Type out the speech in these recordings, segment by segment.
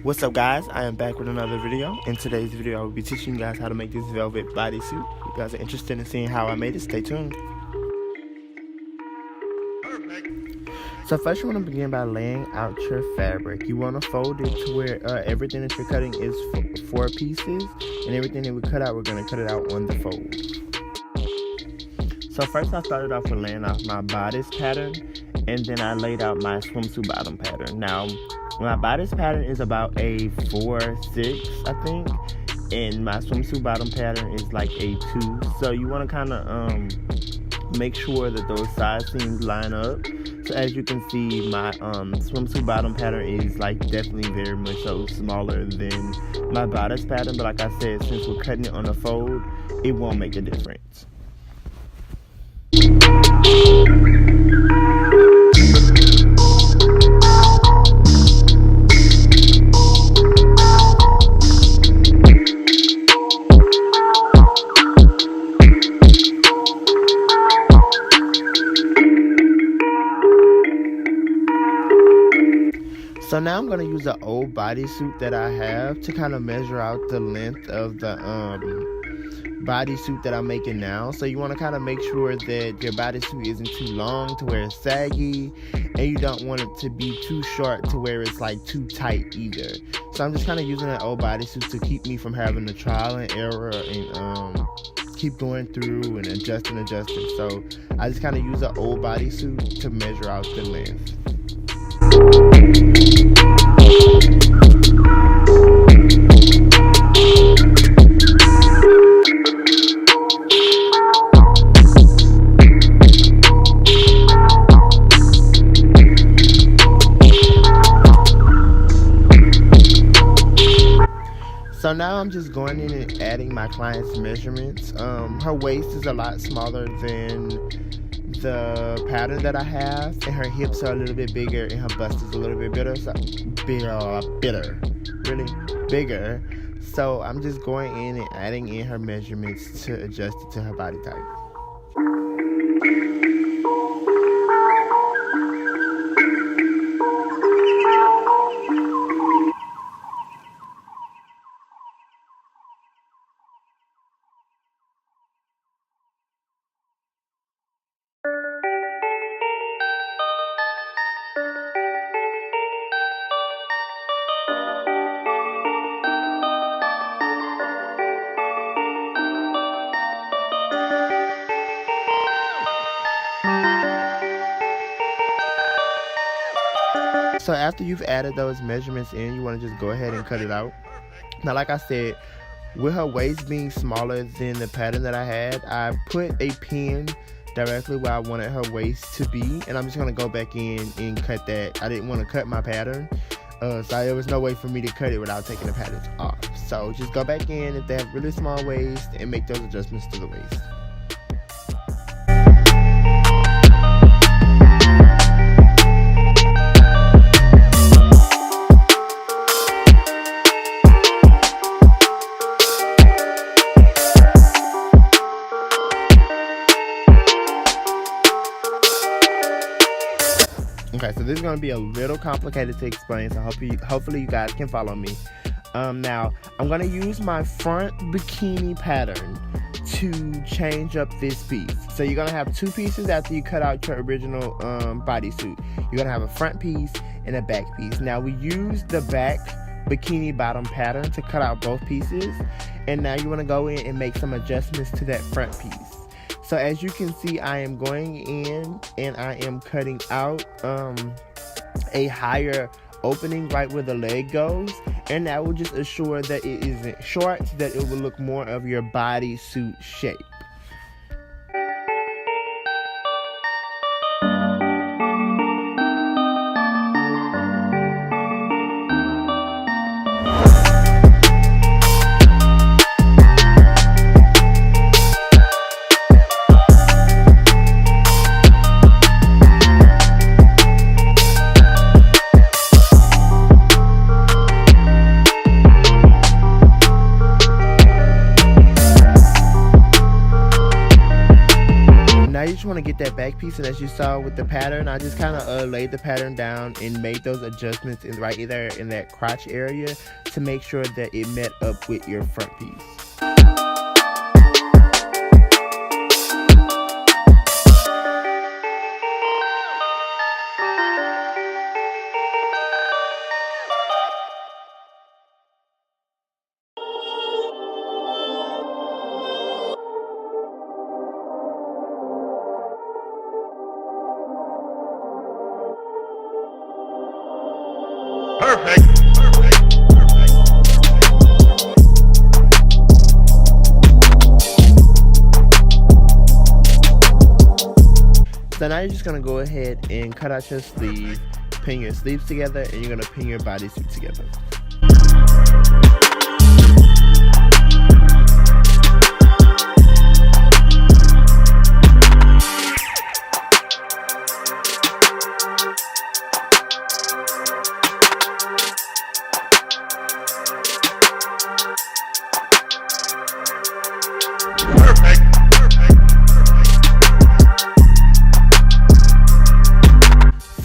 What's up guys, I am back with another video. In today's video I will be teaching you guys how to make this velvet bodysuit. If you guys are interested in seeing how I made it, stay tuned. So first you want to begin by laying out your fabric. You want to fold it to where everything that you're cutting is four pieces, and everything that we cut out, we're going to cut it out on the fold. So first I started off with laying out my bodice pattern, and then I laid out my swimsuit bottom pattern. Now my bodice pattern is about a 4-6 I think, and my swimsuit bottom pattern is like a 2. So you want to kind of make sure that those side seams line up. So as you can see, my swimsuit bottom pattern is like definitely very much so smaller than my bodice pattern, but like I said, since we're cutting it on a fold, it won't make a difference. So now I'm going to use an old bodysuit that I have to kind of measure out the length of the bodysuit that I'm making now. So you want to kind of make sure that your bodysuit isn't too long to where it's saggy, and you don't want it to be too short to where it's like too tight either. So I'm just kind of using an old bodysuit to keep me from having the trial and error and keep going through and adjusting. So I just kind of use an old bodysuit to measure out the length. So now I'm just going in and adding my client's measurements. Her waist is a lot smaller than the pattern that I have, and her hips are a little bit bigger, and her bust is a little bit bigger. So I'm just going in and adding in her measurements to adjust it to her body type. So after you've added those measurements in, you want to just go ahead and cut it out. Now, like I said, with her waist being smaller than the pattern that I had, I put a pin directly where I wanted her waist to be, and I'm just going to go back in and cut that. I didn't want to cut my pattern, so there was no way for me to cut it without taking the patterns off. So just go back in if they have really small waist and make those adjustments to the waist. Okay, so this is going to be a little complicated to explain, so hopefully you guys can follow me. Now, I'm going to use my front bikini pattern to change up this piece. So you're going to have two pieces after you cut out your original bodysuit. You're going to have a front piece and a back piece. Now, we used the back bikini bottom pattern to cut out both pieces, and now you want to go in and make some adjustments to that front piece. So as you can see, I am going in and I am cutting out a higher opening right where the leg goes, and that will just assure that it isn't short, so that it will look more of your bodysuit shape. just want to get that back piece, and as you saw with the pattern, I just kind of laid the pattern down and made those adjustments right there in that crotch area to make sure that it met up with your front piece. Perfect. So now you're just gonna go ahead and cut out your sleeve, pin your sleeves together, and you're gonna pin your bodysuit together.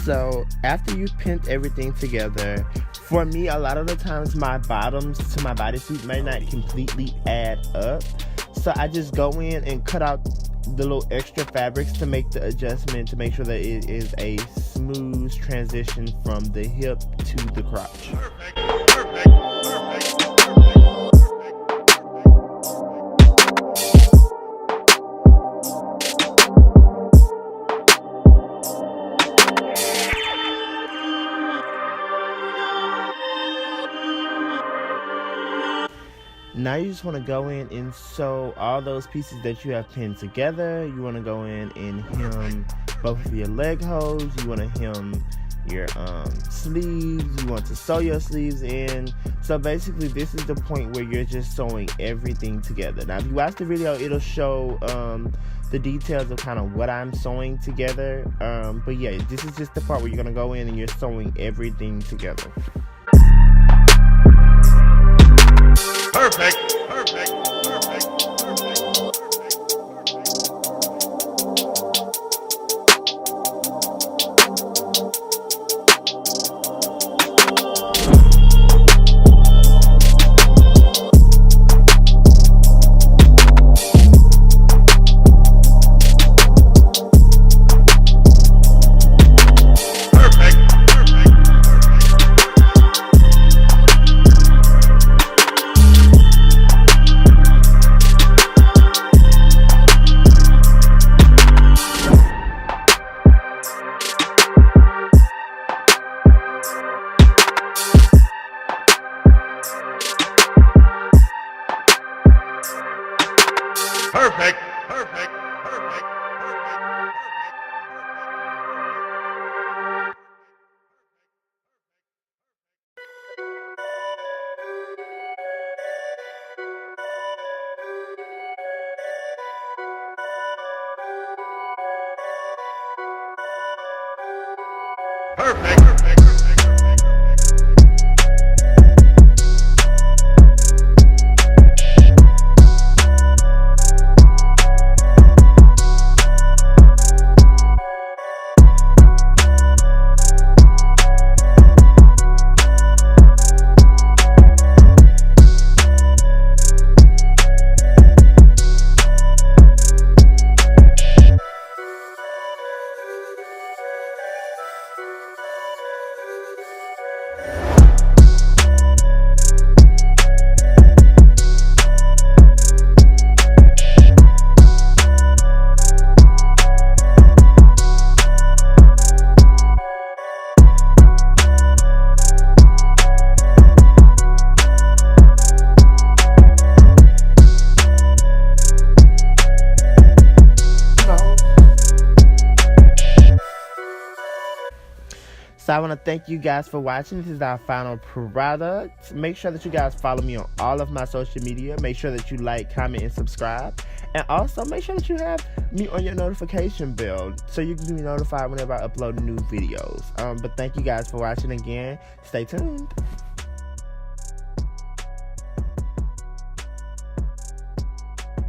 So after you've pinned everything together, for me, a lot of the times my bottoms to my bodysuit may not completely add up. So I just go in and cut out the little extra fabrics to make the adjustment to make sure that it is a smooth transition from the hip to the crotch. Now you just want to go in and sew all those pieces that you have pinned together. You want to go in and hem both of your leg holes. You want to hem your sleeves. You want to sew your sleeves in. So basically this is the point where you're just sewing everything together. Now if you watch the video, it'll show the details of kind of what I'm sewing together. But yeah, this is just the part where you're going to go in and you're sewing everything together. Perfect. So I want to thank you guys for watching. This is our final product. Make sure that you guys follow me on all of my social media. Make sure that you like, comment, and subscribe. And also make sure that you have me on your notification bell so you can be notified whenever I upload new videos. But thank you guys for watching again. Stay tuned.